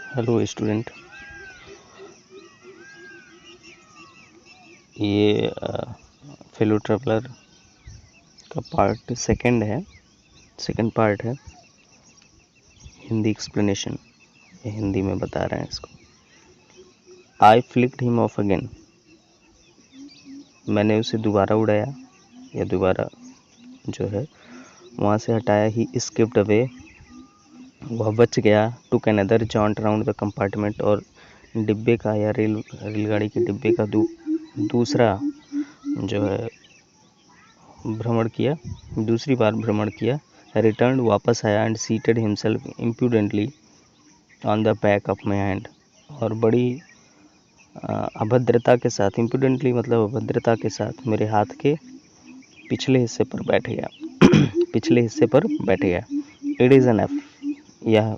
Hello student. ये fellow traveller का part second part है। हिंदी एक्सप्लेनेशन, ये हिंदी में बता रहे हैं इसको। आई फ्लिक्ड हिम ऑफ अगेन, मैंने उसे दोबारा उड़ाया या दोबारा जो है वहाँ से हटाया। ही स्किप्ड अवे, वह बच गया। Took another joint around the compartment, और डिब्बे का या रेलगाड़ी के डिब्बे का दूसरा जो है भ्रमण किया, दूसरी बार भ्रमण किया। रिटर्न, वापस आया। And seated himself imprudently on the back of my hand, और बड़ी अभद्रता के साथ, इम्प्रूडेंटली मतलब अभद्रता के साथ मेरे हाथ के पिछले हिस्से पर बैठ गया पिछले हिस्से पर बैठ गया। इट इज़ एनफ, यह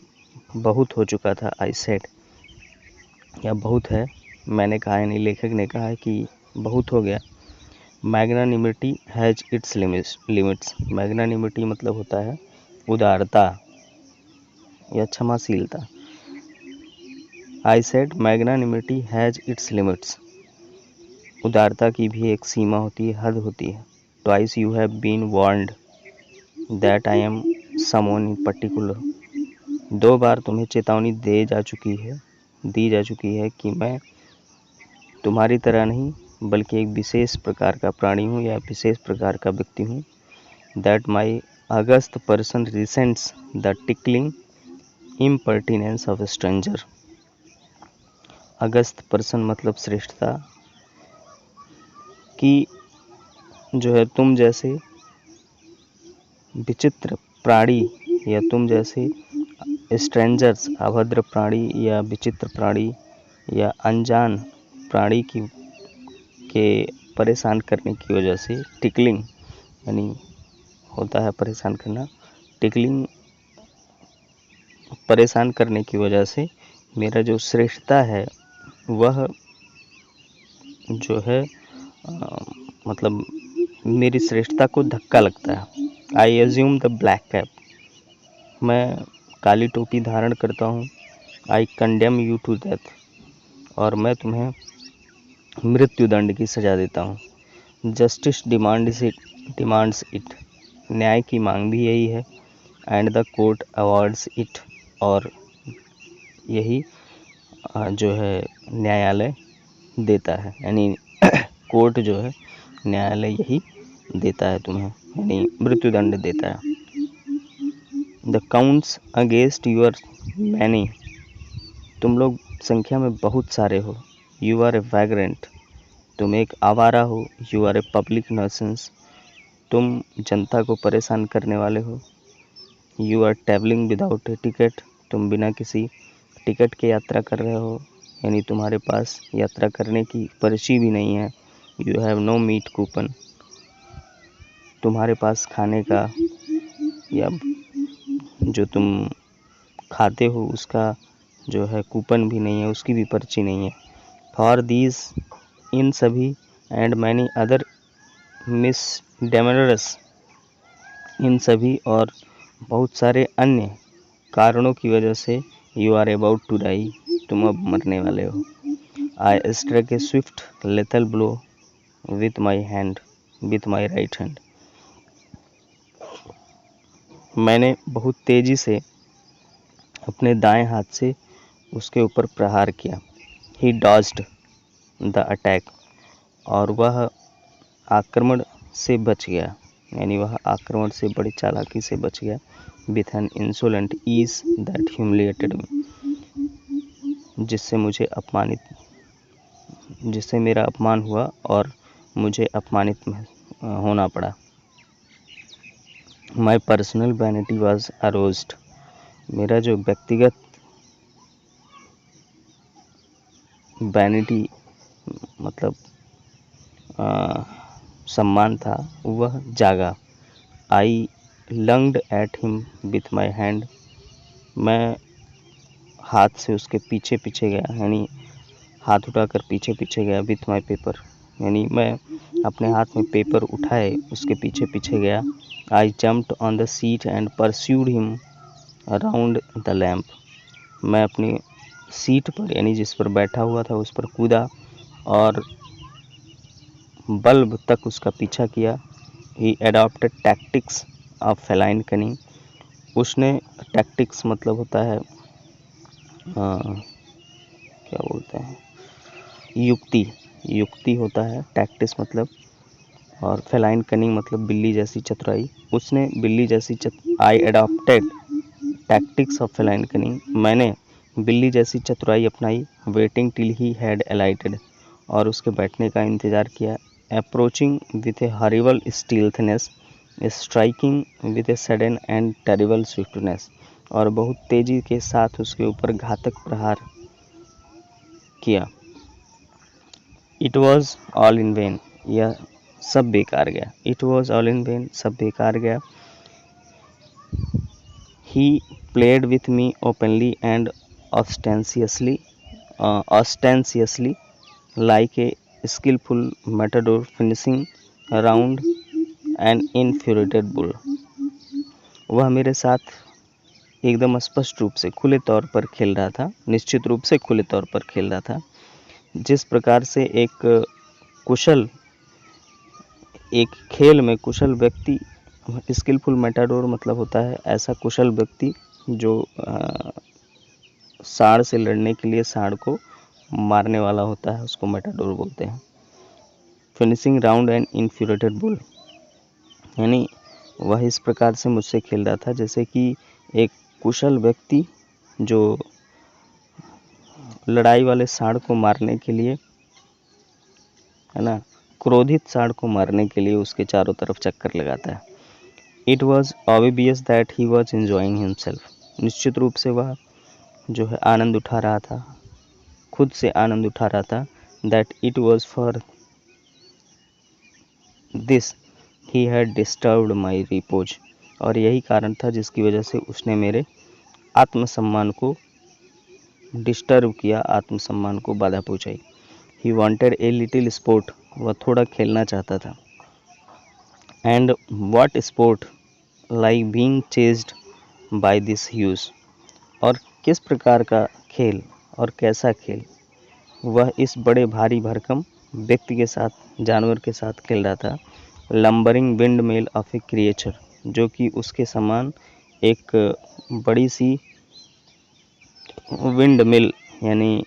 बहुत हो चुका था। आई सेड, यह बहुत है, मैंने कहा, यानी लेखक ने कहा कि बहुत हो गया। Magnanimity has its limits, magnanimity मतलब होता है उदारता या क्षमाशीलता। I said magnanimity has its limits, उदारता की भी एक सीमा होती है, हद होती है। Twice you have been warned that I am someone in particular, 2 बार तुम्हें चेतावनी दी जा चुकी है कि मैं तुम्हारी तरह नहीं बल्कि एक विशेष प्रकार का प्राणी हूँ या विशेष प्रकार का व्यक्ति हूँ। That my august person resents the tickling impertinence of a stranger. August person मतलब श्रेष्ठता, कि जो है तुम जैसे विचित्र प्राणी या तुम जैसे स्ट्रेंजर्स, अभद्र प्राणी या विचित्र प्राणी या अनजान प्राणी के परेशान करने की वजह से, टिकलिंग यानी होता है परेशान करना, टिकलिंग परेशान करने की वजह से मेरा जो श्रेष्ठता है वह जो है मतलब मेरी श्रेष्ठता को धक्का लगता है। I assume the black cap, मैं काली टोपी धारण करता हूँ। I condemn you to death, और मैं तुम्हें मृत्युदंड की सज़ा देता हूँ। जस्टिस डिमांड्स इट, न्याय की मांग भी यही है। And the court awards it, और यही जो है न्यायालय देता है, यानी कोर्ट जो है न्यायालय यही देता है तुम्हें, यानी मृत्युदंड देता है। The counts against you are many, तुम लोग संख्या में बहुत सारे हो। यू आर ए वैग्रेंट, तुम एक आवारा हो। You are a public nuisance, तुम जनता को परेशान करने वाले हो। You are travelling without a ticket, तुम बिना किसी टिकट के यात्रा कर रहे हो, यानी तुम्हारे पास यात्रा करने की पर्ची भी नहीं है। You have no meat coupon, तुम्हारे पास खाने का या जो तुम खाते हो उसका जो है कूपन भी नहीं है, उसकी भी पर्ची नहीं है। फॉर दीज, इन सभी, एंड मैनी अदर मिसडेमेनर्स, इन सभी और बहुत सारे अन्य कारणों की वजह से, you are about to die, तुम अब मरने वाले हो। I struck a swift lethal blow with my right hand, मैंने बहुत तेजी से अपने दाएं हाथ से उसके ऊपर प्रहार किया। ही डॉज्ड द अटैक, और वह आक्रमण से बच गया, यानी वह आक्रमण से बड़ी चालाकी से बच गया। With an insolent ease that humiliated me, जिससे मेरा अपमान हुआ और मुझे अपमानित होना पड़ा। My personal vanity was aroused, मेरा जो व्यक्तिगत वैनिटी मतलब सम्मान था वह जागा। I lunged at him with my hand, मैं हाथ से उसके पीछे पीछे गया, यानी हाथ उठाकर पीछे पीछे गया। विथ माई पेपर, यानी मैं अपने हाथ में पेपर उठाए उसके पीछे पीछे गया। I jumped on the seat and pursued him around the lamp, मैं अपनी सीट पर यानी जिस पर बैठा हुआ था उस पर कूदा और बल्ब तक उसका पीछा किया। He adopted tactics of feline cunning. उसने टैक्टिक्स मतलब होता है क्या बोलते हैं, युक्ति होता है, टैक्टिक्स मतलब, और फेलाइन कनिंग मतलब बिल्ली जैसी चतुराई। उसने बिल्ली जैसी I adopted tactics of feline cunning. मैंने बिल्ली जैसी चतुराई अपनाई। Waiting till he had alighted. और उसके बैठने का इंतज़ार किया। Approaching with a horrible stealthiness, striking with a sudden and terrible swiftness. और बहुत तेज़ी के साथ उसके ऊपर घातक प्रहार किया। It was all in when. यह सब बेकार गया। It was all in when, सब बेकार गया। He played with me openly and ostentatiously like a skillful matador finishing around an infuriated bull. वह मेरे साथ एकदम स्पष्ट रूप से खुले तौर पर खेल रहा था, निश्चित रूप से खुले तौर पर खेल रहा था, जिस प्रकार से एक खेल में कुशल व्यक्ति, स्किलफुल मैटाडोर मतलब होता है ऐसा कुशल व्यक्ति जो सांड से लड़ने के लिए सांड को मारने वाला होता है, उसको मैटाडोर बोलते हैं। फिनिशिंग राउंड एंड इन्फ्यूरेटेड बुल, यानी वह इस प्रकार से मुझसे खेल रहा था जैसे कि एक कुशल व्यक्ति जो लड़ाई वाले सांड को मारने के लिए, है ना, क्रोधित सांड को मारने के लिए उसके चारों तरफ चक्कर लगाता है। It was obvious that he was enjoying himself. निश्चित रूप से वह जो है आनंद उठा रहा था, खुद से आनंद उठा रहा था। That it was for this he had disturbed my repose. और यही कारण था जिसकी वजह से उसने मेरे आत्मसम्मान को डिस्टर्ब किया, आत्मसम्मान को बाधा पहुंचाई। He wanted a little sport, वह थोड़ा खेलना चाहता था। And what sport like being chased by this huge, और किस प्रकार का खेल और कैसा खेल वह इस बड़े भारी भरकम व्यक्ति के साथ, जानवर के साथ खेल रहा था। Lumbering wind mill of A creature, जो कि उसके समान एक बड़ी सी विंड मिल यानी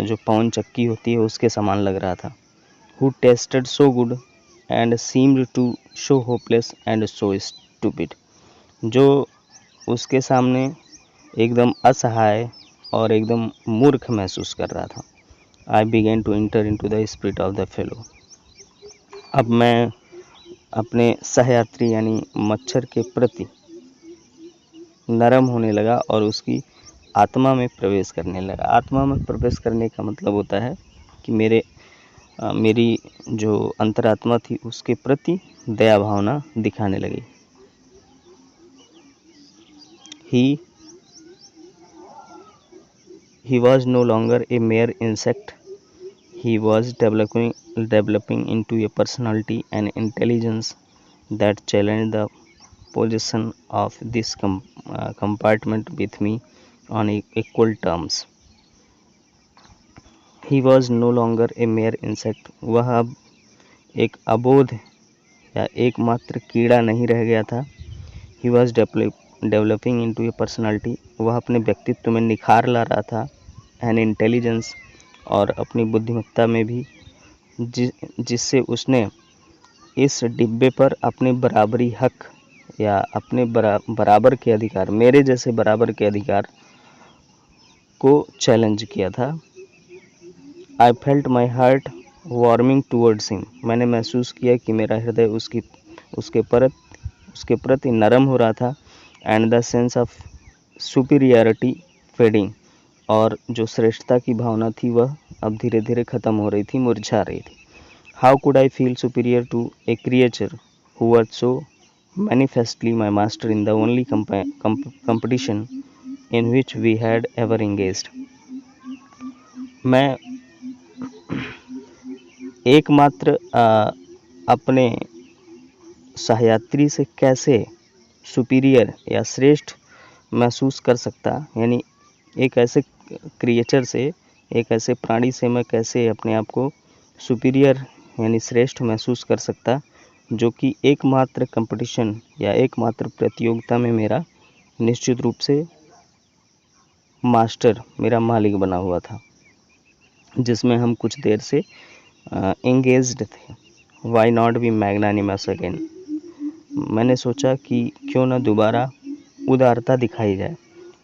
जो पवन चक्की होती है उसके समान लग रहा था। Who tasted so good and seemed to show hopeless and so stupid, जो उसके सामने एकदम असहाय और एकदम मूर्ख महसूस कर रहा था। I began to enter into the spirit of the fellow. अब मैं अपने सहयात्री यानी मच्छर के प्रति नरम होने लगा और उसकी आत्मा में प्रवेश करने लगा। आत्मा में प्रवेश करने का मतलब होता है कि मेरी जो अंतरात्मा थी उसके प्रति दया भावना दिखाने लगी। He was no longer a mere insect. He was developing into a personality and intelligence that challenged the possession of this compartment with me on equal terms. He was no longer a mere insect. वह अब एक अबोध या एकमात्र कीड़ा नहीं रह गया था। He was developing into a personality. वह अपने व्यक्तित्व में निखार ला रहा था। एन इंटेलिजेंस, और अपनी बुद्धिमत्ता में भी, जिससे उसने इस डिब्बे पर अपने बराबरी हक या अपने बराबर के अधिकार, मेरे जैसे बराबर के अधिकार को चैलेंज किया था। I felt my heart warming towards him, मैंने महसूस किया कि मेरा हृदय उसके प्रति नरम हो रहा था। And the sense of superiority fading, और जो श्रेष्ठता की भावना थी वह अब धीरे धीरे खत्म हो रही थी, मुरझा रही थी। How could I feel superior to a creature who was so manifestly my master in the only competition in which we had ever engaged. मैं एकमात्र अपने सहयात्री से कैसे सुपीरियर या श्रेष्ठ महसूस कर सकता, यानी एक ऐसे क्रिएचर से, एक ऐसे प्राणी से मैं कैसे अपने आप को सुपीरियर यानी श्रेष्ठ महसूस कर सकता, जो कि एकमात्र कंपटीशन या एकमात्र प्रतियोगिता में मेरा निश्चित रूप से मास्टर, मेरा मालिक बना हुआ था, जिसमें हम कुछ देर से एंगेज्ड थे। Why not be magnanimous again. मैंने सोचा कि क्यों न दोबारा उदारता दिखाई जाए।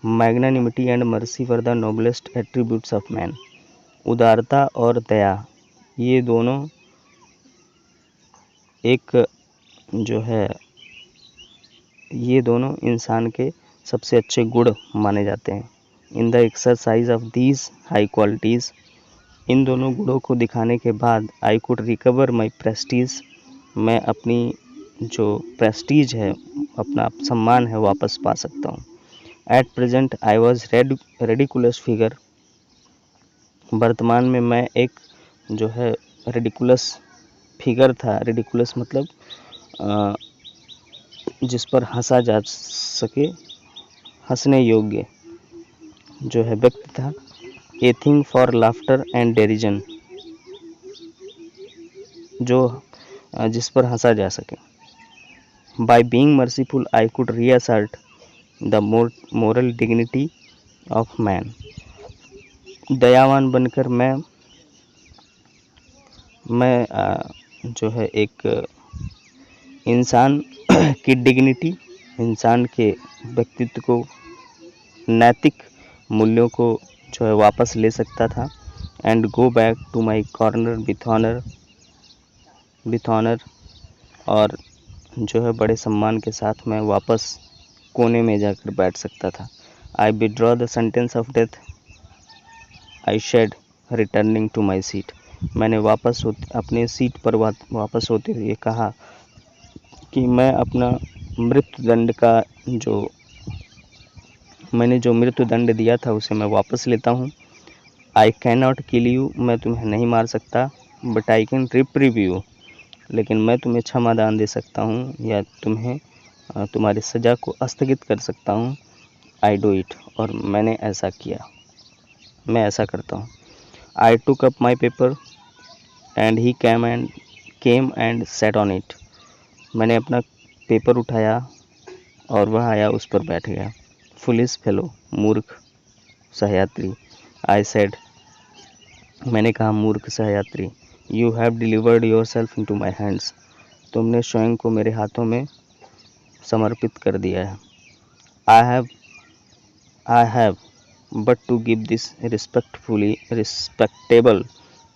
Magnanimity and mercy for the noblest attributes of man. उदारता और दया, ये दोनों एक जो है, ये दोनों इंसान के सबसे अच्छे गुण माने जाते हैं। In the exercise of these high qualities, इन दोनों गुणों को दिखाने के बाद I could recover my prestige, मैं अपनी जो प्रेस्टीज है, अपना सम्मान है, वापस पा सकता हूँ। At present I was ridiculous figure. वर्तमान में मैं एक जो है रेडिकुलस फिगर था। रेडिकुलस मतलब जिस पर हंसा जा सके, हंसने योग्य जो है व्यक्ति था। A thing for laughter and derision, जो जिस पर हंसा जा सके। By being merciful I could reassert the moral dignity of man. दयावान बनकर मैं जो है एक इंसान की डिग्निटी, इंसान के व्यक्तित्व को, नैतिक मूल्यों को जो है वापस ले सकता था। And go back to my corner with honour, और जो है बड़े सम्मान के साथ मैं वापस कोने में जाकर बैठ सकता था। I withdraw the sentence of death I said returning to my seat. मैंने अपने सीट पर वापस होते हुए कहा कि मैं अपना मृत्युदंड का मैंने जो मृत्युदंड दिया था उसे मैं वापस लेता हूँ। आई कैन नॉट किल यू, मैं तुम्हें नहीं मार सकता। But I can reprieve you, लेकिन मैं तुम्हें क्षमादान दे सकता हूँ या तुम्हारी सज़ा को स्थगित कर सकता हूँ। आई डू इट, और मैंने ऐसा किया, मैं ऐसा करता हूँ। I took up my paper and he came and sat on it. मैंने अपना पेपर उठाया और वह आया, उस पर बैठ गया। फुलिश फेलो, मूर्ख सहयात्री। आई सेड, मैंने कहा मूर्ख सहयात्री। You have delivered yourself into my hands, तुमने स्वयं को मेरे हाथों में समर्पित कर दिया है। I have but to give this respectable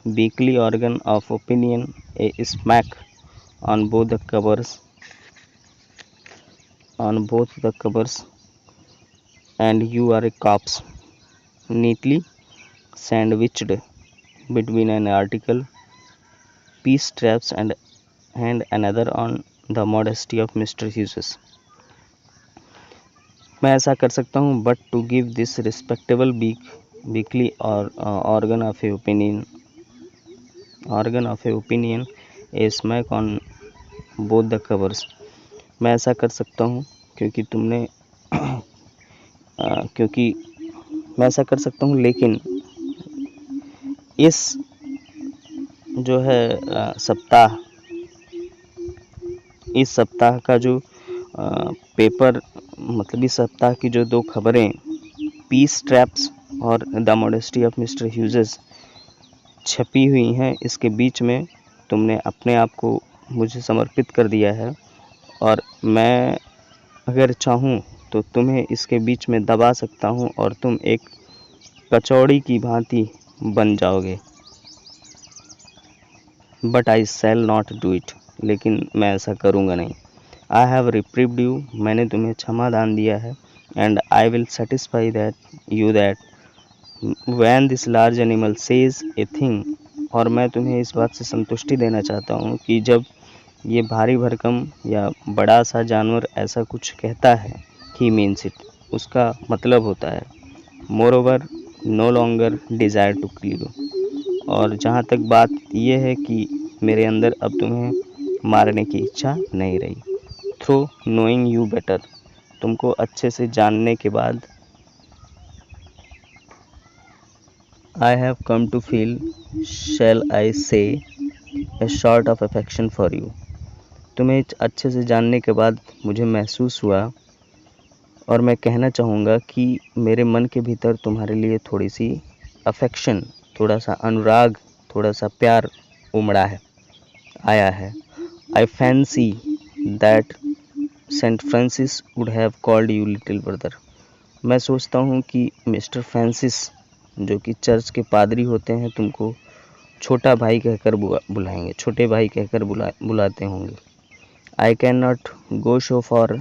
weekly organ of opinion a smack on both the covers, and you are a corpse neatly sandwiched between an article, peace traps, and another on the modesty of Mr. Hughes. मैं ऐसा कर सकता हूँ, but to give this respectable weekly organ of opinion a smack on both the covers. मैं ऐसा कर सकता हूँ क्योंकि मैं ऐसा कर सकता हूँ, लेकिन इस जो है इस सप्ताह का जो पेपर, मतलब इस सप्ताह की जो 2 खबरें, पीस ट्रैप्स और the modesty of mister Hughes छपी हुई हैं, इसके बीच में तुमने अपने आप को मुझे समर्पित कर दिया है, और मैं अगर चाहूँ तो तुम्हें इसके बीच में दबा सकता हूँ और तुम एक कचौड़ी की भांति बन जाओगे। But I shall not do it, लेकिन मैं ऐसा करूँगा नहीं। आई हैव रिप्रीव्ड यू, मैंने तुम्हें क्षमादान दिया है। And I will satisfy that when this large animal says a thing, और मैं तुम्हें इस बात से संतुष्टि देना चाहता हूँ कि जब ये भारी भरकम या बड़ा सा जानवर ऐसा कुछ कहता है, ही मीन्स इट, उसका मतलब होता है। Moreover no longer desire to kill you, और जहाँ तक बात ये है कि मेरे अंदर अब तुम्हें मारने की इच्छा नहीं रही। थ्रू नोइंग यू बेटर, तुमको अच्छे से जानने के बाद I have come to feel, shall I say, a sort of affection for you. तुम्हें अच्छे से जानने के बाद मुझे महसूस हुआ और मैं कहना चाहूँगा कि मेरे मन के भीतर तुम्हारे लिए थोड़ी सी अफेक्शन, थोड़ा सा अनुराग, थोड़ा सा प्यार उमड़ा है, आया है. I fancy that Saint Francis would have called you little brother. मैं सोचता हूँ कि मिस्टर फ्रांसिस, जो कि चर्च के पादरी होते हैं, तुमको छोटा भाई कहकर बुलाएंगे, छोटे भाई कहकर बुलाते होंगे. I can not go so far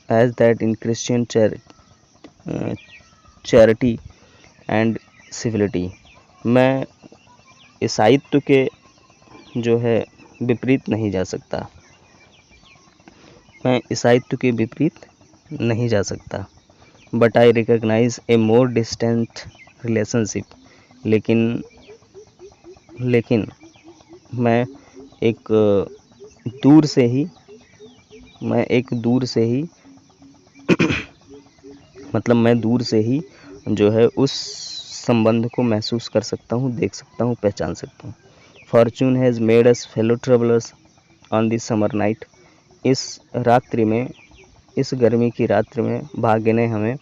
as that in Christian charity and civility. मैं ईसाईत्व के जो है विपरीत नहीं जा सकता, मैं ईसाईत्व के विपरीत नहीं जा सकता. But I recognise a more distant relationship. लेकिन मैं एक दूर से ही मतलब मैं दूर से ही जो है उस संबंध को महसूस कर सकता हूँ, देख सकता हूँ, पहचान सकता हूँ. Fortune has made us fellow travellers on this summer night. इस गर्मी की रात्रि में भाग्य ने हमें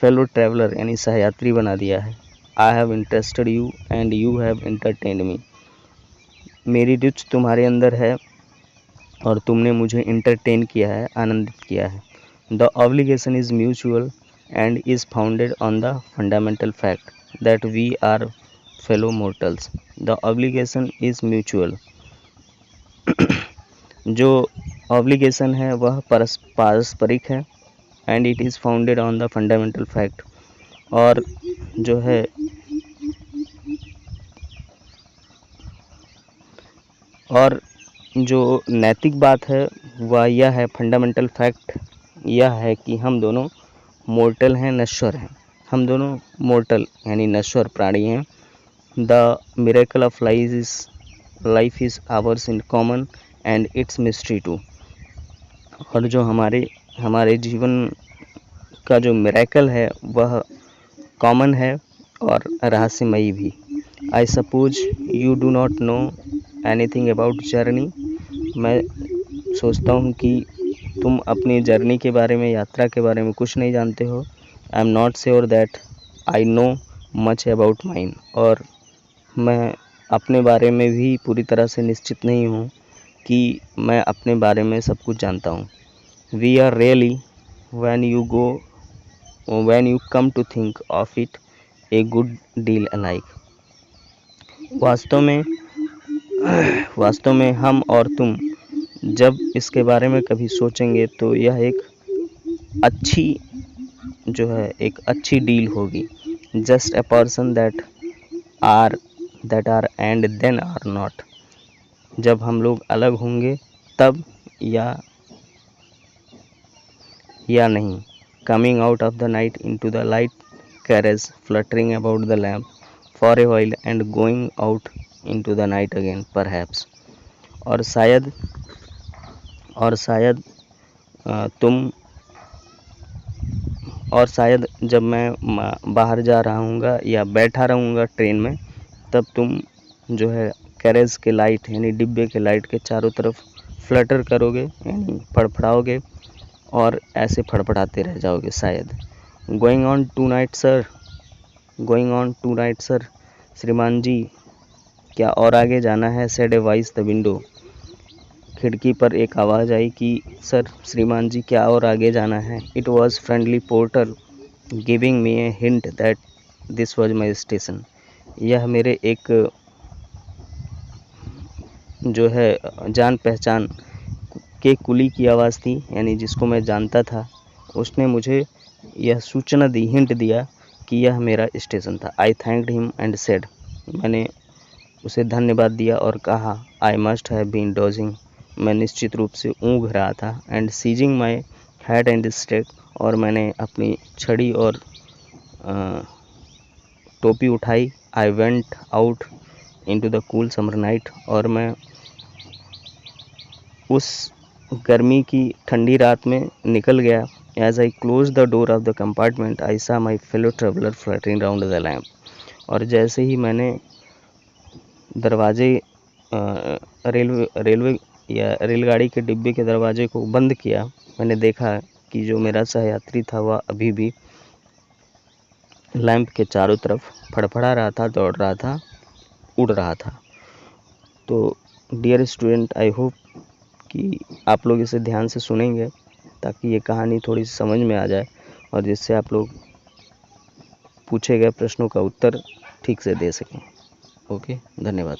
फेलो ट्रैवलर यानी सहयात्री बना दिया है. I have interested you and you have entertained me. मेरी रुचि तुम्हारे अंदर है और तुमने मुझे इंटरटेन किया है, आनंदित किया है. The obligation is mutual and is founded on the fundamental fact that we are fellow mortals. The obligation is mutual. जो ऑब्लिगेशन है वह पारस्परिक है, and it is founded on the fundamental fact. और जो है और जो नैतिक बात है वह यह है, फंडामेंटल फैक्ट यह है कि हम दोनों मोर्टल हैं, नश्वर हैं. हम दोनों मोर्टल यानी नश्वर प्राणी हैं. The miracle of life is ours in common and its mystery too. और जो हमारे जीवन का जो मिरेकल है वह कॉमन है और रहस्यमयी भी. I suppose you do not know anything about journey. मैं सोचता हूँ कि तुम अपनी जर्नी के बारे में, यात्रा के बारे में कुछ नहीं जानते हो. I am not sure that I know much about mine. और मैं अपने बारे में भी पूरी तरह से निश्चित नहीं हूँ कि मैं अपने बारे में सब कुछ जानता हूँ. We are really when you come to think of it a good deal alike. वास्तव में हम और तुम जब इसके बारे में कभी सोचेंगे तो यह एक अच्छी डील होगी. Just a person that are and then are not. जब हम लोग अलग होंगे तब या नहीं. Coming out of the night into the light carriage fluttering about the lamp for a while and going out into the night again perhaps. और शायद जब मैं बाहर जा रहा हूँगा या बैठा रहूँगा ट्रेन में, तब तुम जो है कैरेज के लाइट यानी डिब्बे के लाइट के चारों तरफ फ्लटर करोगे यानी फड़फड़ाओगे और ऐसे फड़फड़ाते रह जाओगे शायद. Going on tonight sir. श्रीमान जी, क्या और आगे जाना है? Said a voice the window. खिड़की पर एक आवाज़ आई कि सर, श्रीमान जी, क्या और आगे जाना है? It was friendly porter giving me a hint that this was my station. यह मेरे एक जो है जान पहचान के कुली की आवाज़ थी, यानी जिसको मैं जानता था. उसने मुझे यह सूचना दी, हिंट दिया कि यह मेरा स्टेशन था. I thanked him and said. मैंने उसे धन्यवाद दिया और कहा, I must have been dozing. मैं निश्चित रूप से ऊँघ रहा था. And seizing my hat and stick. और मैंने अपनी छड़ी और टोपी उठाई. I went out into the cool summer night. और मैं उस गर्मी की ठंडी रात में निकल गया As I closed the door of the compartment, I saw my fellow traveler fluttering round the lamp. और जैसे ही मैंने दरवाजे रेलवे या रेलगाड़ी के डिब्बे के दरवाजे को बंद किया, मैंने देखा कि जो मेरा सहयात्री था वह अभी भी लैंप के चारों तरफ फड़फड़ा रहा था, दौड़ रहा था, उड़ रहा था। तो डियर स्टूडेंट, आई होप कि आप लोग इसे ध्यान से सुनेंगे ताकि ये कहानी थोड़ी सी समझ में आ जाए और जिससे आप लोग पूछे गए प्रश्नों का उत्तर ठीक से दे सकें। ओके, धन्यवाद।